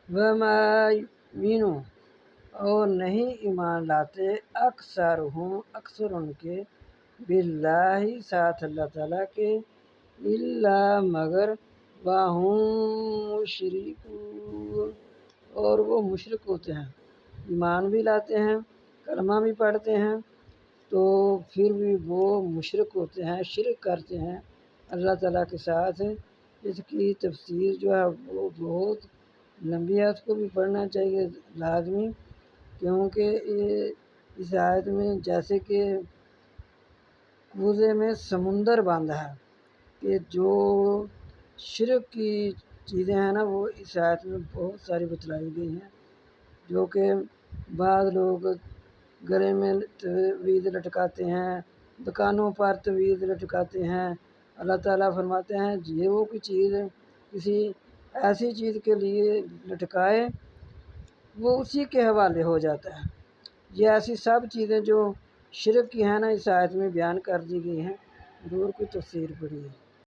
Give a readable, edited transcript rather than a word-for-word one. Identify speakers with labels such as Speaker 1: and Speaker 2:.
Speaker 1: وما یؤمن، اور نہیں ایمان لاتے اکثر ان کے، باللہ ساتھ اللہ تعالیٰ کے، الا مگر وہم مشرکون، اور وہ مشرک ہوتے ہیں۔ ایمان بھی لاتے ہیں، کلمہ بھی پڑھتے ہیں، تو پھر بھی وہ مشرک ہوتے ہیں، شرک کرتے ہیں اللہ تعالیٰ کے ساتھ۔ اس کی تفسیر جو ہے وہ بہت لمبی ہے، اس کو بھی پڑھنا چاہیے لازمی، کیونکہ اس آیت میں جیسے کہ کوزے میں سمندر باندھا ہے، کہ جو شرک کی چیزیں ہیں نا وہ اس آیت میں بہت ساری بتلائی گئی ہیں، جو کہ بعض لوگ گلے میں تویز لٹکاتے ہیں، دکانوں پر تویز لٹکاتے ہیں۔ اللہ تعالیٰ فرماتے ہیں یہ وہ کوئی چیز کسی ایسی چیز کے لیے لٹکائے وہ اسی کے حوالے ہو جاتا ہے۔ یہ ایسی سب چیزیں جو شرک کی ہیں نا اس آیت میں بیان کر دی گئی ہیں، ضرور کوئی تفسیر پڑھی ہے۔